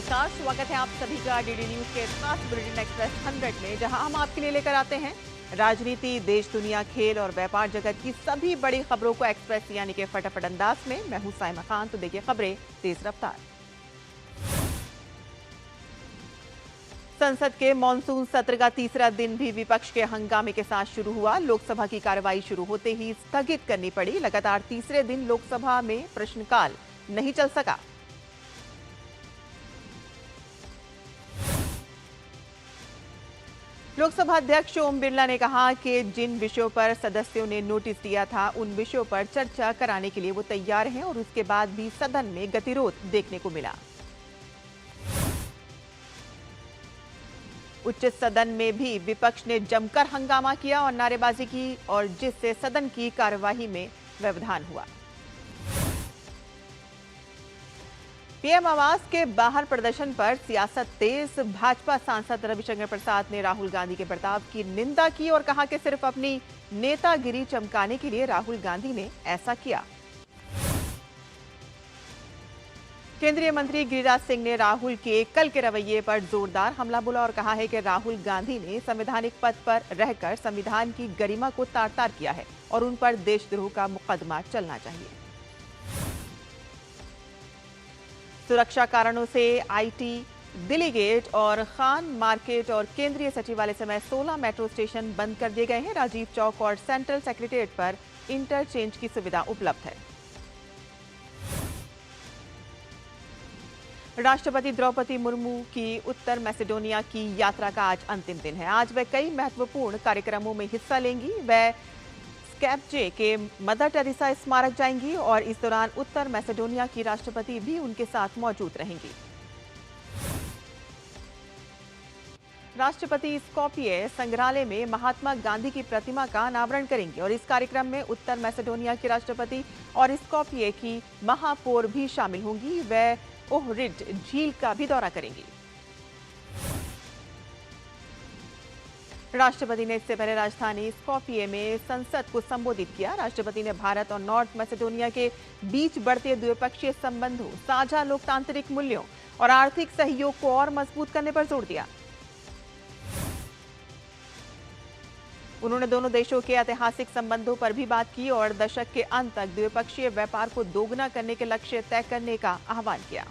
नमस्कार, स्वागत है आप सभी का डीडी न्यूज के खास बुलेटिन एक्सप्रेस 100 में, जहां हम आपके लिए लेकर आते हैं राजनीति, देश दुनिया, खेल और व्यापार जगत की सभी बड़ी खबरों को एक्सप्रेस यानी कि फटाफट अंदाज में। मैं हूं साइमा खान। तो देखिए खबरें तेज रफ्तार। संसद के मॉनसून सत्र का तीसरा दिन भी विपक्ष के हंगामे के साथ शुरू हुआ। लोकसभा की कार्रवाई शुरू होते ही स्थगित करनी पड़ी। लगातार तीसरे दिन लोकसभा में प्रश्नकाल नहीं चल सका। लोकसभा अध्यक्ष ओम बिरला ने कहा कि जिन विषयों पर सदस्यों ने नोटिस दिया था उन विषयों पर चर्चा कराने के लिए वो तैयार हैं और उसके बाद भी सदन में गतिरोध देखने को मिला। उच्च सदन में भी विपक्ष ने जमकर हंगामा किया और नारेबाजी की, और जिससे सदन की कार्यवाही में व्यवधान हुआ। पीएम आवास के बाहर प्रदर्शन पर सियासत तेज। भाजपा सांसद रविशंकर प्रसाद ने राहुल गांधी के बर्ताव की निंदा की और कहा कि सिर्फ अपनी नेतागिरी चमकाने के लिए राहुल गांधी ने ऐसा किया। केंद्रीय मंत्री गिरिराज सिंह ने राहुल के कल के रवैये पर जोरदार हमला बोला और कहा है कि राहुल गांधी ने संवैधानिक पद पर रहकर संविधान की गरिमा को तार-तार किया है और उन पर देशद्रोह का मुकदमा चलना चाहिए। सुरक्षा कारणों से आईटी, दिल्ली गेट और खान मार्केट और केंद्रीय सचिवालय समेत 16 मेट्रो स्टेशन बंद कर दिए गए हैं। राजीव चौक और सेंट्रल सेक्रेटेरिएट पर इंटरचेंज की सुविधा उपलब्ध है। राष्ट्रपति द्रौपदी मुर्मू की उत्तर मैसेडोनिया की यात्रा का आज अंतिम दिन है। आज वे कई महत्वपूर्ण कार्यक्रमों में हिस्सा लेंगी। वे स्कैपजे के मदर टेरेसा स्मारक जाएंगी और इस दौरान उत्तर मैसेडोनिया की राष्ट्रपति भी उनके साथ मौजूद रहेंगी। राष्ट्रपति स्कॉपिये संग्रहालय में महात्मा गांधी की प्रतिमा का अनावरण करेंगे और इस कार्यक्रम में उत्तर मैसेडोनिया की राष्ट्रपति और स्कॉपिये की महापौर भी शामिल होंगी। वे ओहरिड झील का भी दौरा करेंगी। राष्ट्रपति ने इससे पहले राजधानी स्कॉपिये में संसद को संबोधित किया। राष्ट्रपति ने भारत और नॉर्थ मैसेडोनिया के बीच बढ़ते द्विपक्षीय संबंधों, साझा लोकतांत्रिक मूल्यों और आर्थिक सहयोग को और मजबूत करने पर जोर दिया। उन्होंने दोनों देशों के ऐतिहासिक संबंधों पर भी बात की और दशक के अंत तक द्विपक्षीय व्यापार को दोगुना करने के लक्ष्य तय करने का आह्वान किया।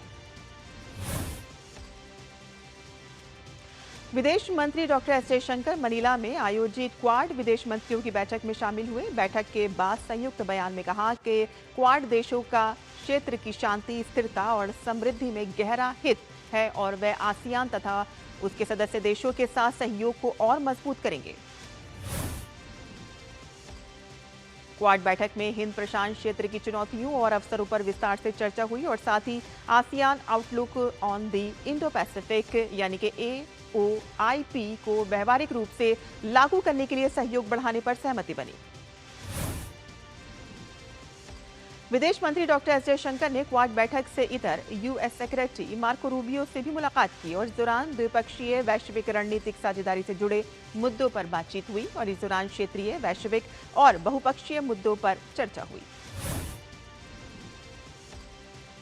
विदेश मंत्री डॉक्टर एस जयशंकर मनीला में आयोजित क्वाड विदेश मंत्रियों की बैठक में शामिल हुए। बैठक के बाद संयुक्त बयान में कहा कि क्वाड देशों का क्षेत्र की शांति, स्थिरता और समृद्धि में गहरा हित है और वे आसियान तथा उसके सदस्य देशों के साथ सहयोग को और मजबूत करेंगे। क्वाड बैठक में हिंद प्रशांत क्षेत्र की चुनौतियों और अवसरों पर विस्तार से चर्चा हुई और साथ ही ASEAN outlook on the Indo Pacific यानी कि AOIP को व्यवहारिक रूप से लागू करने के लिए सहयोग बढ़ाने पर सहमति बनी। विदेश मंत्री डॉक्टर एस जयशंकर ने क्वाड बैठक से इतर यूएस सेक्रेटरी मार्को रूबियो से भी मुलाकात की और इस दौरान द्विपक्षीय वैश्विक रणनीतिक साझेदारी से जुड़े मुद्दों पर बातचीत हुई और इस दौरान क्षेत्रीय, वैश्विक और बहुपक्षीय मुद्दों पर चर्चा हुई।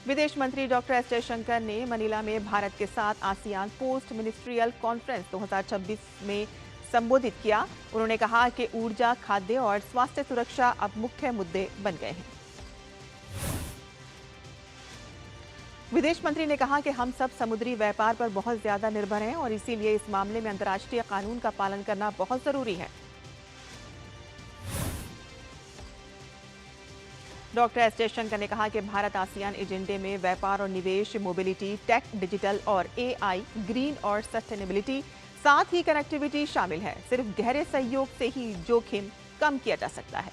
विदेश मंत्री डॉक्टर एस जयशंकर ने मनीला में भारत के साथ आसियान पोस्ट मिनिस्ट्रियल कॉन्फ्रेंस 2026 में संबोधित किया। उन्होंने कहा कि ऊर्जा, खाद्य और स्वास्थ्य सुरक्षा अब मुख्य मुद्दे बन गए हैं। विदेश मंत्री ने कहा कि हम सब समुद्री व्यापार पर बहुत ज्यादा निर्भर हैं और इसीलिए इस मामले में अंतर्राष्ट्रीय कानून का पालन करना बहुत जरूरी है। डॉक्टर एस जयशंकर ने कहा कि भारत आसियान एजेंडे में व्यापार और निवेश, मोबिलिटी, टेक, डिजिटल और AI, ग्रीन और सस्टेनेबिलिटी, साथ ही कनेक्टिविटी शामिल है। सिर्फ गहरे सहयोग से ही जोखिम कम किया जा सकता है।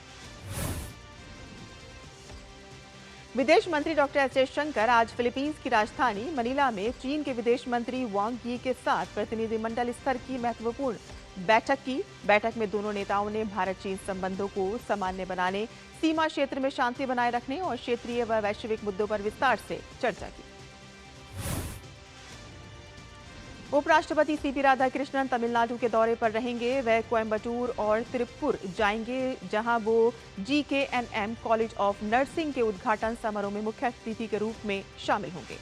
विदेश मंत्री डॉक्टर एस जयशंकर आज फिलीपींस की राजधानी मनीला में चीन के विदेश मंत्री वांग यी के साथ प्रतिनिधिमंडल स्तर की महत्वपूर्ण बैठक की। बैठक में दोनों नेताओं ने भारत चीन संबंधों को सामान्य बनाने, सीमा क्षेत्र में शांति बनाए रखने और क्षेत्रीय व वैश्विक मुद्दों पर विस्तार से चर्चा की। उपराष्ट्रपति सीपी राधाकृष्णन तमिलनाडु के दौरे पर रहेंगे। वे कोयम्बटूर और तिरुप्पुर जाएंगे, जहां वो GKNM कॉलेज ऑफ नर्सिंग के उद्घाटन समारोह में मुख्य अतिथि के रूप में शामिल होंगे।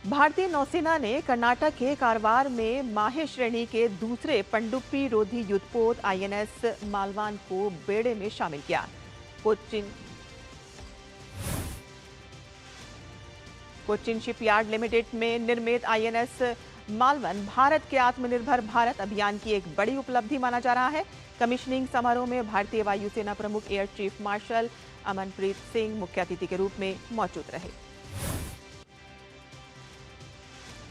भारतीय नौसेना ने कर्नाटक के कारवार में माहे श्रेणी के दूसरे पनडुब्बी रोधी युद्धपोत आईएनएस मालवान को बेड़े में शामिल किया। कोचिन शिपयार्ड लिमिटेड में निर्मित आईएनएस मालवन भारत के आत्मनिर्भर भारत अभियान की एक बड़ी उपलब्धि माना जा रहा है। कमिश्निंग समारोह में भारतीय वायुसेना प्रमुख air chief marshal Amanpreet Singh मुख्य अतिथि के रूप में मौजूद रहे।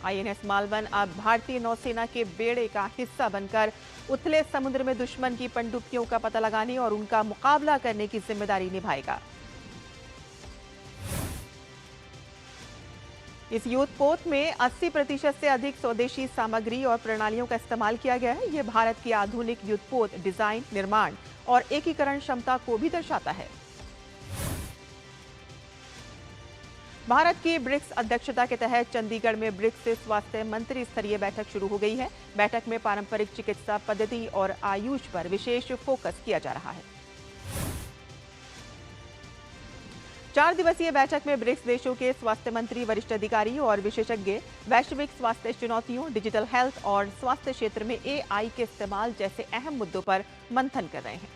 आईएनएस मालवन अब भारतीय नौसेना के बेड़े का हिस्सा बनकर उथले समुद्र में दुश्मन की पनडुब्बियों का पता लगाने और उनका मुकाबला करने की जिम्मेदारी निभाएगा। इस युद्धपोत में 80% से अधिक स्वदेशी सामग्री और प्रणालियों का इस्तेमाल किया गया है। यह भारत की आधुनिक युद्धपोत डिजाइन, निर्माण और एकीकरण क्षमता को भी दर्शाता है। भारत की ब्रिक्स अध्यक्षता के तहत चंडीगढ़ में ब्रिक्स स्वास्थ्य मंत्री स्तरीय बैठक शुरू हो गई है। बैठक में पारंपरिक चिकित्सा पद्धति और आयुष पर विशेष फोकस किया जा रहा है। 4 दिवसीय बैठक में ब्रिक्स देशों के स्वास्थ्य मंत्री, वरिष्ठ अधिकारी और विशेषज्ञ वैश्विक स्वास्थ्य चुनौतियों, डिजिटल हेल्थ और स्वास्थ्य क्षेत्र में एआई के इस्तेमाल जैसे अहम मुद्दों पर मंथन कर रहे हैं।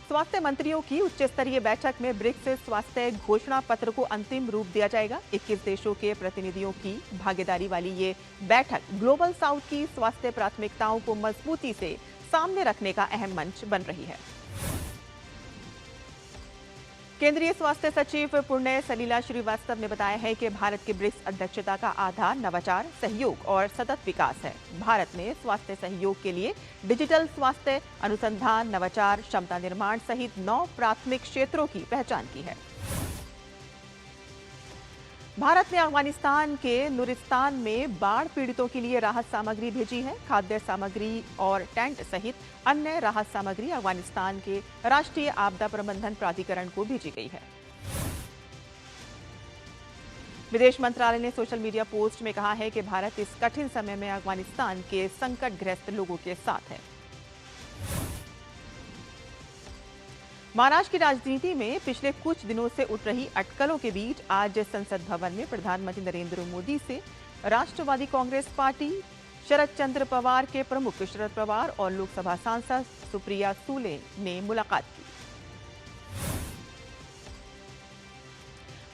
स्वास्थ्य मंत्रियों की उच्च स्तरीय बैठक में ब्रिक्स स्वास्थ्य घोषणा पत्र को अंतिम रूप दिया जाएगा। 21 देशों के प्रतिनिधियों की भागीदारी वाली ये बैठक ग्लोबल साउथ की स्वास्थ्य प्राथमिकताओं को मजबूती से सामने रखने का अहम मंच बन रही है। केंद्रीय स्वास्थ्य सचिव पुण्य सलीला श्रीवास्तव ने बताया है कि भारत की ब्रिक्स अध्यक्षता का आधार नवाचार, सहयोग और सतत विकास है। भारत ने स्वास्थ्य सहयोग के लिए डिजिटल स्वास्थ्य, अनुसंधान, नवाचार, क्षमता निर्माण सहित 9 प्राथमिक क्षेत्रों की पहचान की है। भारत ने अफगानिस्तान के नुरिस्तान में बाढ़ पीड़ितों के लिए राहत सामग्री भेजी है। खाद्य सामग्री और टेंट सहित अन्य राहत सामग्री अफगानिस्तान के राष्ट्रीय आपदा प्रबंधन प्राधिकरण को भेजी गई है। विदेश मंत्रालय ने सोशल मीडिया पोस्ट में कहा है कि भारत इस कठिन समय में अफगानिस्तान के संकटग्रस्त लोगों के साथ है। महाराष्ट्र की राजनीति में पिछले कुछ दिनों से उठ रही अटकलों के बीच आज संसद भवन में प्रधानमंत्री नरेंद्र मोदी से राष्ट्रवादी कांग्रेस पार्टी, शरद चंद्र पवार के प्रमुख शरद पवार और लोकसभा सांसद सुप्रिया सुले ने मुलाकात की।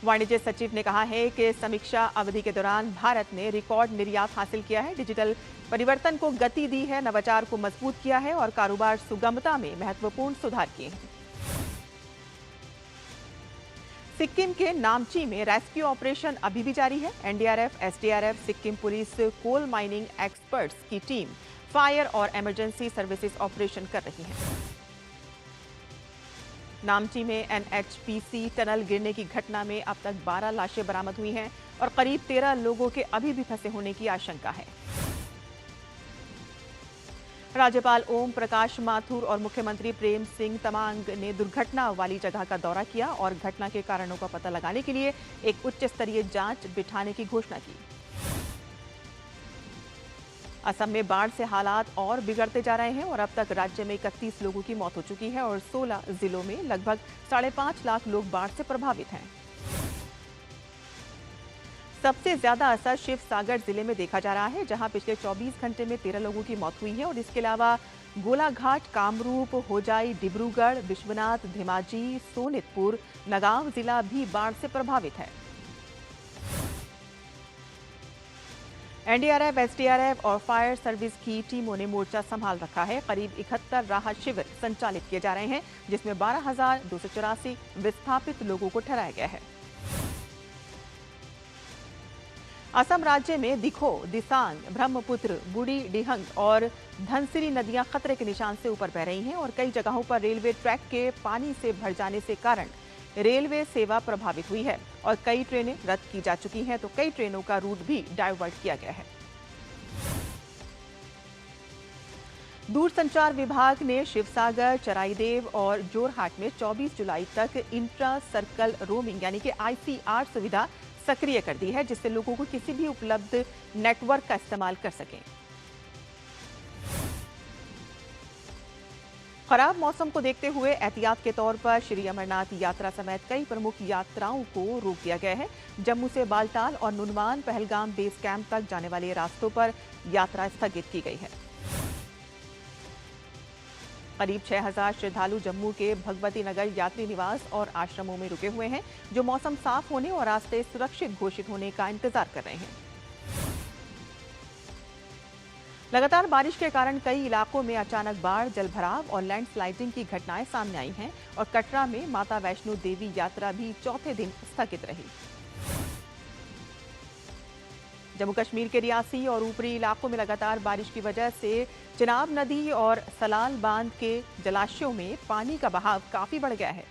वाणिज्य सचिव ने कहा है कि समीक्षा अवधि के दौरान भारत ने रिकॉर्ड निर्यात हासिल किया है, डिजिटल परिवर्तन को गति दी है, नवाचार को मजबूत किया है और कारोबार सुगमता में महत्वपूर्ण सुधार किए हैं। सिक्किम के नामची में रेस्क्यू ऑपरेशन अभी भी जारी है। NDRF, SDRF, Sikkim police, coal mining experts की टीम फायर और इमरजेंसी सर्विसेज ऑपरेशन कर रही है। नामची में एनएचपीसी टनल गिरने की घटना में अब तक 12 लाशें बरामद हुई हैं और करीब 13 लोगों के अभी भी फंसे होने की आशंका है। राज्यपाल ओम प्रकाश माथुर और मुख्यमंत्री प्रेम सिंह तमांग ने दुर्घटना वाली जगह का दौरा किया और घटना के कारणों का पता लगाने के लिए एक उच्च स्तरीय जांच बिठाने की घोषणा की। असम में बाढ़ से हालात और बिगड़ते जा रहे हैं और अब तक राज्य में 31 लोगों की मौत हो चुकी है और 16 जिलों में लगभग 5.5 लाख लोग बाढ़ से प्रभावित हैं। सबसे ज्यादा असर शिवसागर जिले में देखा जा रहा है, जहां पिछले 24 घंटे में 13 लोगों की मौत हुई है और इसके अलावा गोलाघाट, कामरूप, होजाई, डिब्रूगढ़, विश्वनाथ, धेमाजी, सोनितपुर, नगांव जिला भी बाढ़ से प्रभावित है। एनडीआरएफ, एसडीआरएफ और फायर सर्विस की टीमों ने मोर्चा संभाल रखा है। करीब 71 राहत शिविर संचालित किए जा रहे हैं, जिसमें 12,284 विस्थापित लोगों को ठहराया गया है। असम राज्य में दिखो, दिसांग, ब्रह्मपुत्र, बूढ़ी डिहंग और धनसिरी नदियां खतरे के निशान से ऊपर बह रही हैं और कई जगहों पर रेलवे ट्रैक के पानी से भर जाने से कारण रेलवे सेवा प्रभावित हुई है और कई ट्रेनें रद्द की जा चुकी हैं, तो कई ट्रेनों का रूट भी डाइवर्ट किया गया है। दूरसंचार विभाग ने शिवसागर, चराईदेव और जोरहाट में 24 जुलाई तक इंट्रा सर्कल रोमिंग यानी कि आईसीआर सुविधा सक्रिय कर दी है, जिससे लोगों को किसी भी उपलब्ध नेटवर्क का इस्तेमाल कर सकें। खराब मौसम को देखते हुए एहतियात के तौर पर श्री अमरनाथ यात्रा समेत कई प्रमुख यात्राओं को रोक दिया गया है। जम्मू से बालटाल और नुनवान पहलगाम बेस कैंप तक जाने वाले रास्तों पर यात्रा स्थगित की गई है। करीब 6000 श्रद्धालु जम्मू के भगवती नगर यात्री निवास और आश्रमों में रुके हुए हैं, जो मौसम साफ होने और रास्ते सुरक्षित घोषित होने का इंतजार कर रहे हैं। लगातार बारिश के कारण कई इलाकों में अचानक बाढ़, जलभराव और लैंडस्लाइडिंग की घटनाएं सामने आई हैं और कटरा में माता वैष्णो देवी यात्रा भी चौथे दिन स्थगित रही। जम्मू कश्मीर के रियासी और ऊपरी इलाकों में लगातार बारिश की वजह से चिनाब नदी और सलाल बांध के जलाशयों में पानी का बहाव काफी बढ़ गया है।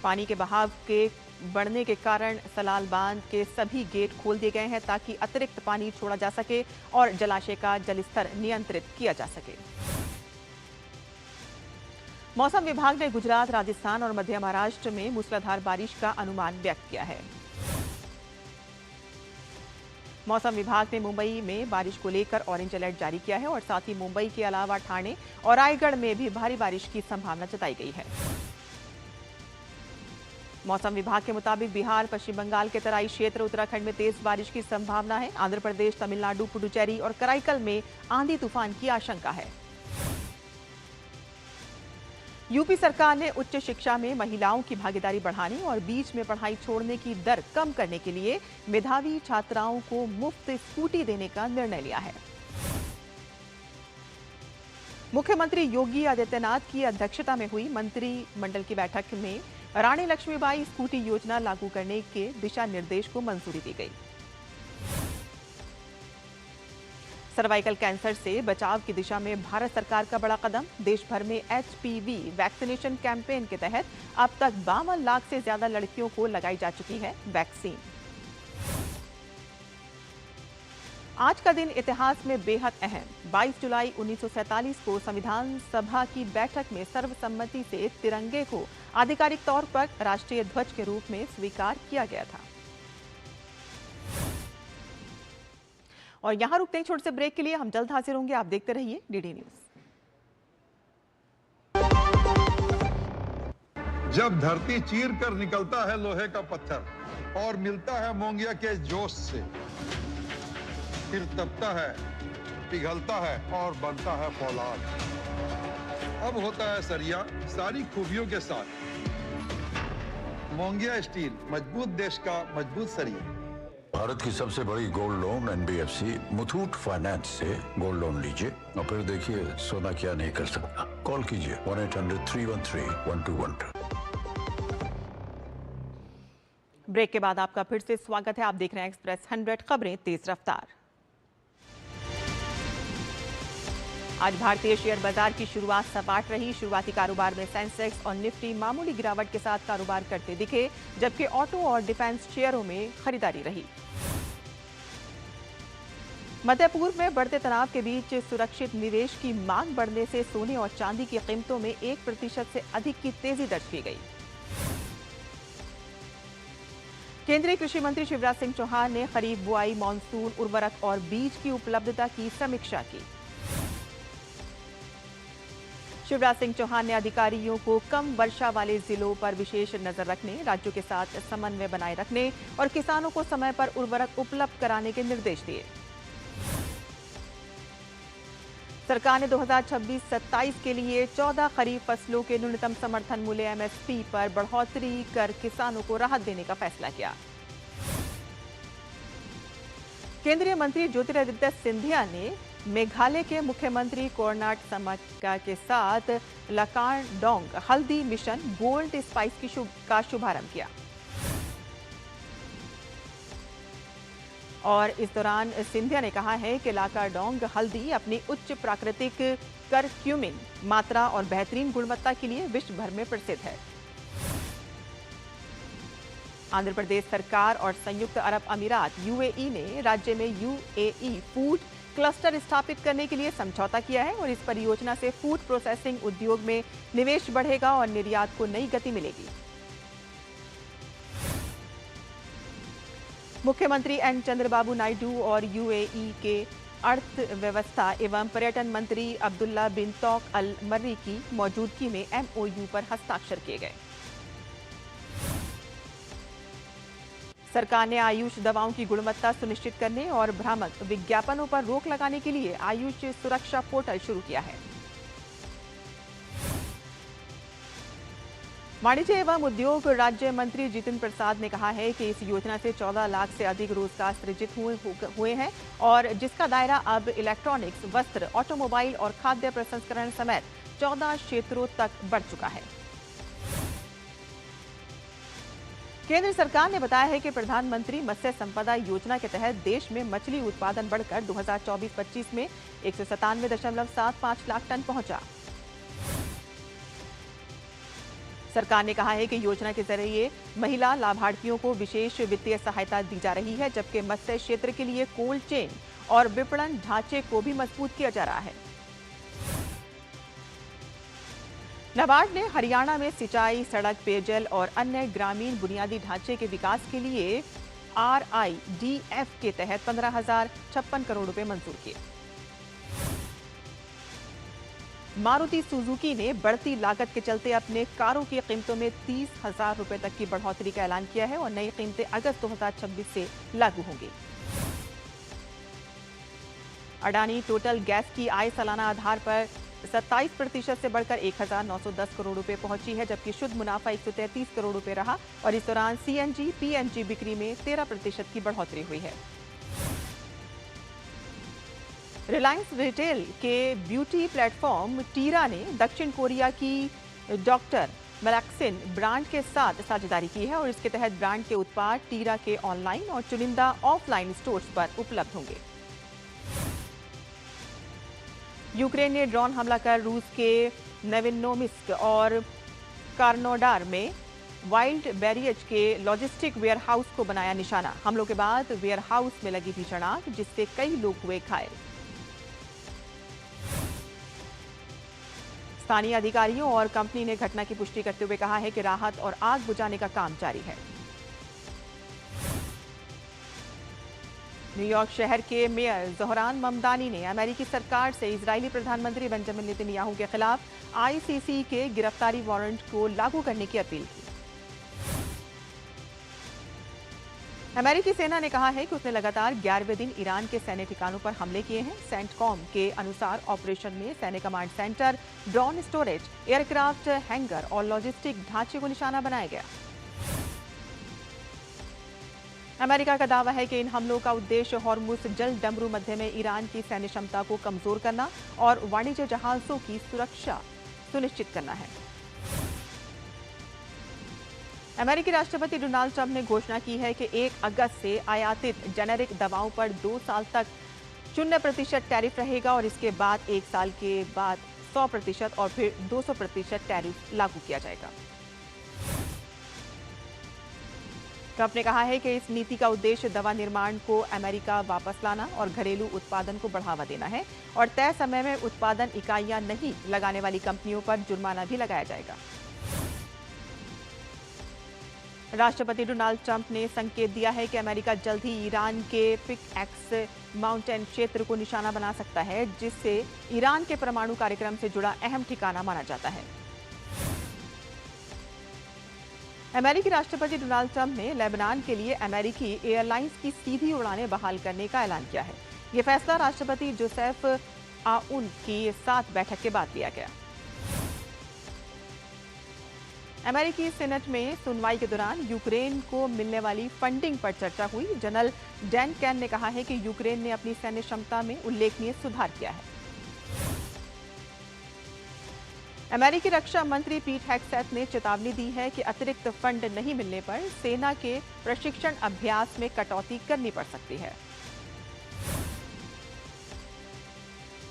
पानी के बहाव के बढ़ने के कारण सलाल बांध के सभी गेट खोल दिए गए हैं ताकि अतिरिक्त पानी छोड़ा जा सके और जलाशय का जलस्तर नियंत्रित किया जा सके। मौसम विभाग ने गुजरात, राजस्थान और मध्य महाराष्ट्र में मूसलाधार बारिश का अनुमान व्यक्त किया है। मौसम विभाग ने मुंबई में बारिश को लेकर ऑरेंज अलर्ट जारी किया है और साथ ही मुंबई के अलावा ठाणे और रायगढ़ में भी भारी बारिश की संभावना जताई गई है। मौसम विभाग के मुताबिक बिहार, पश्चिम बंगाल के तराई क्षेत्र, उत्तराखंड में तेज बारिश की संभावना है। आंध्र प्रदेश, तमिलनाडु, पुडुचेरी और कराईकल में आंधी तूफान की आशंका है। यूपी सरकार ने उच्च शिक्षा में महिलाओं की भागीदारी बढ़ाने और बीच में पढ़ाई छोड़ने की दर कम करने के लिए मेधावी छात्राओं को मुफ्त स्कूटी देने का निर्णय लिया है। मुख्यमंत्री योगी आदित्यनाथ की अध्यक्षता में हुई मंत्रिमंडल की बैठक में रानी लक्ष्मीबाई स्कूटी योजना लागू करने के दिशा निर्देश को मंजूरी दी गई। सर्वाइकल कैंसर से बचाव की दिशा में भारत सरकार का बड़ा कदम। देश भर में HPV वैक्सीनेशन कैंपेन के तहत अब तक 52 लाख से ज्यादा लड़कियों को लगाई जा चुकी है वैक्सीन। आज का दिन इतिहास में बेहद अहम। 22 जुलाई 1947 को संविधान सभा की बैठक में सर्वसम्मति से तिरंगे को आधिकारिक तौर पर राष्ट्रीय ध्वज के रूप में स्वीकार किया गया था। और यहां रुकते हैं छोटे से ब्रेक के लिए। हम जल्द हाजिर होंगे। आप देखते रहिए DD न्यूज। जब धरती चीर कर निकलता है लोहे का पत्थर और मिलता है मोंगिया के जोश से, फिर तपता है, पिघलता है और बनता है फौलाद। अब होता है सरिया सारी खूबियों के साथ। मोंगिया स्टील, मजबूत देश का मजबूत सरिया। भारत की सबसे बड़ी gold loan NBFC Muthoot finance से गोल्ड लोन लीजिए और फिर देखिए सोना क्या नहीं कर सकता। कॉल कीजिए 1-800-313-1212। ब्रेक के बाद आपका फिर से स्वागत है। आप देख रहे हैं एक्सप्रेस 100 खबरें तेज रफ्तार। आज भारतीय शेयर बाजार की शुरुआत सपाट रही। शुरुआती कारोबार में सेंसेक्स और निफ्टी मामूली गिरावट के साथ कारोबार करते दिखे, जबकि ऑटो और डिफेंस शेयरों में खरीदारी रही। मध्य पूर्व में बढ़ते तनाव के बीच सुरक्षित निवेश की मांग बढ़ने से सोने और चांदी की कीमतों में 1% से अधिक की तेजी दर्ज की गई। केंद्रीय कृषि मंत्री शिवराज सिंह चौहान ने खरीफ बुआई, मानसून, उर्वरक और बीज की उपलब्धता की समीक्षा की। शिवराज सिंह चौहान ने अधिकारियों को कम वर्षा वाले जिलों पर विशेष नजर रखने, राज्यों के साथ समन्वय बनाए रखने और किसानों को समय पर उर्वरक उपलब्ध कराने के निर्देश दिए। सरकार ने 2026-27 के लिए 14 खरीफ फसलों के न्यूनतम समर्थन मूल्य MSP पर बढ़ोतरी कर किसानों को राहत देने का फैसला किया। केंद्रीय मंत्री ज्योतिरादित्य सिंधिया ने मेघालय के मुख्यमंत्री कोनराड संगमा के साथ लाकाडोंग हल्दी मिशन गोल्ड स्पाइस का शुभारंभ किया। और इस दौरान सिंधिया ने कहा है कि लाकाडोंग हल्दी अपनी उच्च प्राकृतिक करक्यूमिन मात्रा और बेहतरीन गुणवत्ता के लिए विश्व भर में प्रसिद्ध है। आंध्र प्रदेश सरकार और संयुक्त अरब अमीरात UAE ने राज्य में UAE फूड क्लस्टर स्थापित करने के लिए समझौता किया है और इस परियोजना से फूड प्रोसेसिंग उद्योग में निवेश बढ़ेगा और निर्यात को नई गति मिलेगी। मुख्यमंत्री N. चंद्रबाबू नायडू और UAE के अर्थव्यवस्था एवं पर्यटन मंत्री अब्दुल्ला बिन तौक अल मर्री की मौजूदगी में MOU पर हस्ताक्षर किए गए। सरकार ने आयुष दवाओं की गुणवत्ता सुनिश्चित करने और भ्रामक विज्ञापनों पर रोक लगाने के लिए आयुष सुरक्षा पोर्टल शुरू किया है। वाणिज्य एवं उद्योग राज्य मंत्री जितिन प्रसाद ने कहा है कि इस योजना से 14 लाख से अधिक रोजगार सृजित हुए हैं और जिसका दायरा अब इलेक्ट्रॉनिक्स, वस्त्र, ऑटोमोबाइल और खाद्य प्रसंस्करण समेत 14 क्षेत्रों तक बढ़ चुका है। केंद्र सरकार ने बताया है कि प्रधानमंत्री मत्स्य संपदा योजना के तहत देश में मछली उत्पादन बढ़कर 2024-25 में 197.75 लाख टन पहुंचा। सरकार ने कहा है कि योजना के जरिए महिला लाभार्थियों को विशेष वित्तीय सहायता दी जा रही है, जबकि मत्स्य क्षेत्र के लिए कोल्ड चेन और विपणन ढांचे को भी मजबूत किया जा रहा है। नाबार्ड ने हरियाणा में सिंचाई, सड़क, पेयजल और अन्य ग्रामीण बुनियादी ढांचे के विकास के लिए RIDF के तहत 15,056 करोड़ रुपए मंजूर किए। मारुति सुजुकी ने बढ़ती लागत के चलते अपने कारों की कीमतों में 30,000 रुपए तक की बढ़ोतरी का ऐलान किया है और नई कीमतें अगस्त 2026 से लागू होंगी। अडानी टोटल गैस की आय सालाना आधार पर 27% से बढ़कर 1,910 करोड़ रुपए पहुंची है, जबकि शुद्ध मुनाफा 133 करोड़ रुपए रहा और इस दौरान CNG, PNG बिक्री में 13% की बढ़ोतरी हुई है। रिलायंस रिटेल के ब्यूटी प्लेटफॉर्म टीरा ने दक्षिण कोरिया की डॉक्टर मेलैक्सिन ब्रांड के साथ साझेदारी की है और इसके तहत ब्रांड के उत्पाद टीरा के ऑनलाइन और चुनिंदा ऑफलाइन स्टोर्स पर उपलब्ध होंगे। यूक्रेन ने ड्रोन हमला कर रूस के नोविनोमिस्क और कार्नोडार में वाइल्ड बैरियज के लॉजिस्टिक वेयरहाउस को बनाया निशाना। हमलों के बाद वेयरहाउस में लगी भीषण आग, जिससे कई लोग हुए घायल। स्थानीय अधिकारियों और कंपनी ने घटना की पुष्टि करते हुए कहा है कि राहत और आग बुझाने का काम जारी है। न्यूयॉर्क शहर के मेयर ज़ोहरान ममदानी ने अमेरिकी सरकार से इजरायली प्रधानमंत्री बेंजामिन नेतन्याहू के खिलाफ ICC के गिरफ्तारी वारंट को लागू करने की अपील की। अमेरिकी सेना ने कहा है कि उसने लगातार 11वें दिन ईरान के सैन्य ठिकानों पर हमले किए हैं। सेंटकॉम के अनुसार ऑपरेशन में सैन्य command centre, drone storage, aircraft hanger और लॉजिस्टिक ढांचे को निशाना बनाया गया। अमेरिका का दावा है कि इन हमलों का उद्देश्य हॉर्मुज जल डमरू मध्य में ईरान की सैन्य क्षमता को कमजोर करना और वाणिज्य जहाजों की सुरक्षा सुनिश्चित करना है। अमेरिकी राष्ट्रपति डोनाल्ड ट्रंप ने घोषणा की है कि 1 अगस्त से आयातित जेनेरिक दवाओं पर 2 साल तक 0% टैरिफ रहेगा और इसके बाद 1 साल के बाद 100% और फिर 200% टैरिफ लागू किया जाएगा। ट्रंप ने कहा है कि इस नीति का उद्देश्य दवा निर्माण को अमेरिका वापस लाना और घरेलू उत्पादन को बढ़ावा देना है और तय समय में उत्पादन इकाइयां नहीं लगाने वाली कंपनियों पर जुर्माना भी लगाया जाएगा। राष्ट्रपति डोनाल्ड ट्रंप ने संकेत दिया है कि अमेरिका जल्द ही ईरान के पिकैक्स माउंटेन क्षेत्र को निशाना बना सकता है, जिससे ईरान के परमाणु कार्यक्रम से जुड़ा अहम ठिकाना माना जाता है। अमेरिकी राष्ट्रपति डोनाल्ड ट्रंप ने लेबनान के लिए अमेरिकी एयरलाइंस की सीधी उड़ानें बहाल करने का ऐलान किया है। ये फैसला राष्ट्रपति जोसेफ आउन की साथ बैठक के बाद लिया गया। अमेरिकी सेनेट में सुनवाई के दौरान यूक्रेन को मिलने वाली फंडिंग पर चर्चा हुई। जनरल डैन कैन ने कहा है कि यूक्रेन ने अपनी सैन्य क्षमता में उल्लेखनीय सुधार किया है। अमेरिकी रक्षा मंत्री पीट हेग्सेथ ने चेतावनी दी है कि अतिरिक्त फंड नहीं मिलने पर सेना के प्रशिक्षण अभ्यास में कटौती करनी पड़ सकती है।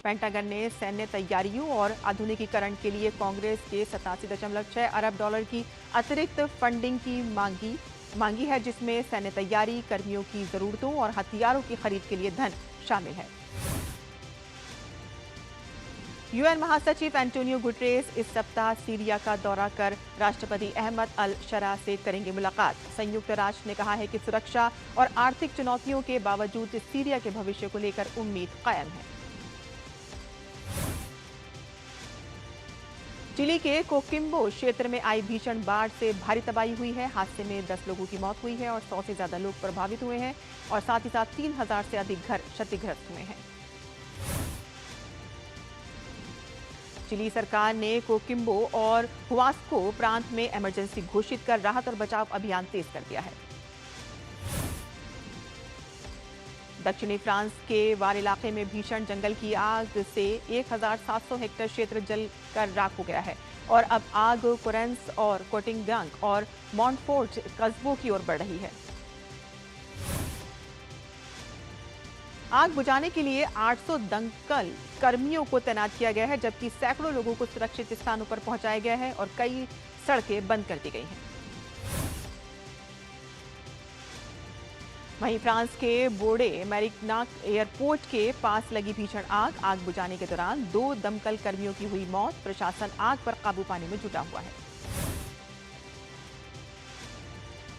पेंटागन ने सैन्य तैयारियों और आधुनिकीकरण के लिए कांग्रेस के 87.6 अरब डॉलर की अतिरिक्त फंडिंग की मांगी है, जिसमें सैन्य तैयारी, कर्मियों की जरूरतों और हथियारों की खरीद के लिए धन शामिल है। यूएन महासचिव एंटोनियो गुटेरेस इस सप्ताह सीरिया का दौरा कर राष्ट्रपति अहमद अल शरा से करेंगे मुलाकात। संयुक्त राष्ट्र ने कहा है कि सुरक्षा और आर्थिक चुनौतियों के बावजूद सीरिया के भविष्य को लेकर उम्मीद कायम है। चिली के कोकिम्बो क्षेत्र में आई भीषण बाढ़ से भारी तबाही हुई है। हादसे में 10 लोगों की मौत हुई है और 100 से ज्यादा लोग प्रभावित हुए हैं और साथ ही साथ 3000 से अधिक घर क्षतिग्रस्त हुए हैं। चिली सरकार ने कोकिम्बो और हुआस्को प्रांत में इमरजेंसी घोषित कर राहत और बचाव अभियान तेज कर दिया है। दक्षिणी फ्रांस के वार इलाके में भीषण जंगल की आग से 1700 हेक्टेयर क्षेत्र जलकर राख हो गया है और अब आग कोरेंस और कोटिंगडंक और मॉन्टफोर्ट कस्बों की ओर बढ़ रही है। आग बुझाने के लिए 800 दमकल कर्मियों को तैनात किया गया है, जबकि सैकड़ों लोगों को सुरक्षित स्थानों पर पहुंचाया गया है और कई सड़कें बंद कर दी गई हैं। वहीं फ्रांस के बोर्डे मैरिग्नाक एयरपोर्ट के पास लगी भीषण आग बुझाने के दौरान 2 दमकल कर्मियों की हुई मौत। प्रशासन आग पर काबू पाने में जुटा हुआ है।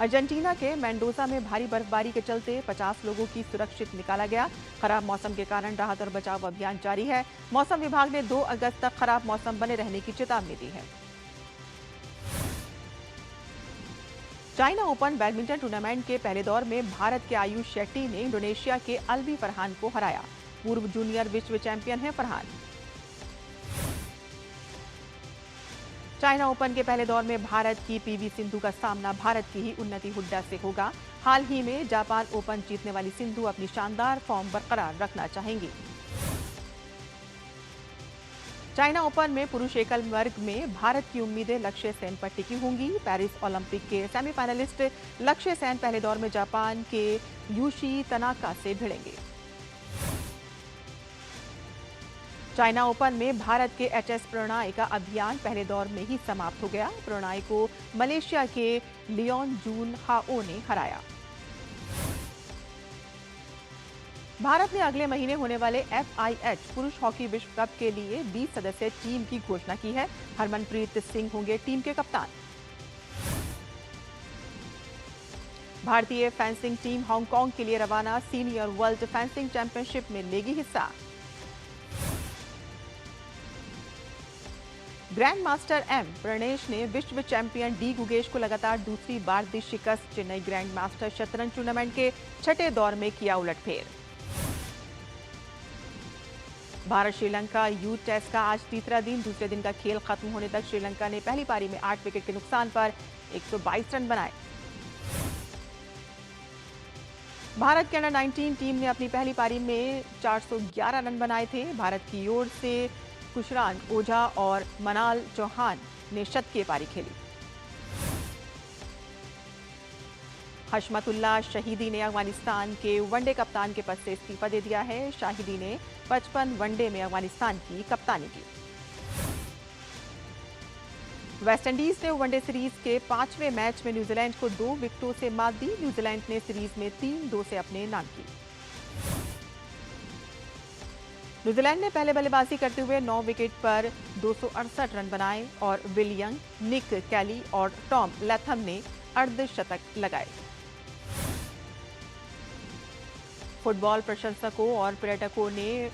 अर्जेंटीना के मेंडोजा में भारी बर्फबारी के चलते 50 लोगों की सुरक्षित निकाला गया। खराब मौसम के कारण राहत और बचाव अभियान जारी है। मौसम विभाग ने 2 अगस्त तक खराब मौसम बने रहने की चेतावनी दी है। चाइना ओपन बैडमिंटन टूर्नामेंट के पहले दौर में भारत के आयुष शेट्टी ने इंडोनेशिया के अलवी फरहान को हराया। पूर्व जूनियर विश्व चैंपियन हैं फरहान। चाइना ओपन के पहले दौर में भारत की पीवी सिंधु का सामना भारत की ही उन्नति हुड्डा से होगा। हाल ही में जापान ओपन जीतने वाली सिंधु अपनी शानदार फॉर्म बरकरार रखना चाहेंगी। चाइना ओपन में पुरुष एकल वर्ग में भारत की उम्मीदें लक्ष्य सेन पर टिकी होंगी। पेरिस ओलंपिक के सेमीफाइनलिस्ट लक्ष्य सेन पहले दौर में जापान के यूशी तनाका से भिड़ेंगे। चाइना ओपन में भारत के एचएस प्रणॉय का अभियान पहले दौर में ही समाप्त हो गया। प्रणॉय को मलेशिया के लियोन जून हाओ ने हराया। भारत ने अगले महीने होने वाले FIH पुरुष हॉकी विश्व कप के लिए 20 सदस्यीय टीम की घोषणा की है। हरमनप्रीत सिंह होंगे टीम के कप्तान। भारतीय फेंसिंग टीम हांगकांग के लिए रवाना। सीनियर वर्ल्ड फेंसिंग चैंपियनशिप में लेगी हिस्सा। ग्रैंड मास्टर M प्रणेश ने विश्व चैंपियन D गुगेश को लगातार दूसरी बार दी शिकस्त। चेन्नई ग्रैंड मास्टर शतरंज टूर्नामेंट के 6ठे दौर में किया उलटफेर। भारत श्रीलंका यूथ टेस्ट का आज तीसरा दिन। दूसरे दिन का खेल खत्म होने तक श्रीलंका ने पहली पारी में 8 विकेट के नुकसान पर 122 रन बनाए। भारत के अंडर 19 टीम ने अपनी पहली पारी में 411 रन बनाए थे। भारत की ओर से कुशरान ओझा और मनाल चौहान ने शतकीय पारी खेली। हशमतुल्लाह शहीदी ने अफगानिस्तान के वनडे कप्तान के पद से इस्तीफा दे दिया है। शाहिदी ने 55 वनडे में अफगानिस्तान की कप्तानी की। वेस्टइंडीज ने वनडे सीरीज के 5वें मैच में न्यूजीलैंड को 2 विकेटों से मात दी। न्यूजीलैंड ने सीरीज में 3-2 से अपने नाम की। न्यूजीलैंड ने पहले बल्लेबाजी करते हुए 9 विकेट पर 268 रन बनाए और विल यंग, निक कैली और टॉम लैथम ने अर्धशतक लगाए। फुटबॉल प्रशंसकों और पर्यटकों ने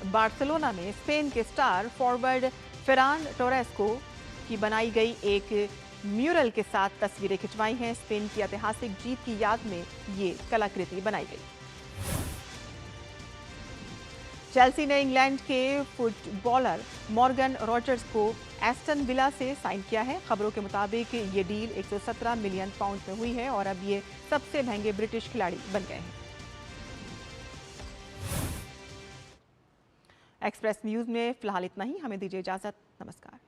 बार्सिलोना में स्पेन के स्टार फॉरवर्ड फेरान टोरेस की बनाई गई एक म्यूरल के साथ तस्वीरें खिंचवाई हैं। स्पेन की ऐतिहासिक जीत की याद में ये कलाकृति बनाई गई। चेल्सी ने इंग्लैंड के फुटबॉलर मॉर्गन रॉजर्स को एस्टन विला से साइन किया है। खबरों के मुताबिक ये डील 117 मिलियन पाउंड में हुई है और अब ये सबसे महंगे ब्रिटिश खिलाड़ी बन गए हैं। एक्सप्रेस न्यूज में फिलहाल इतना ही। हमें दीजिए इजाजत। नमस्कार।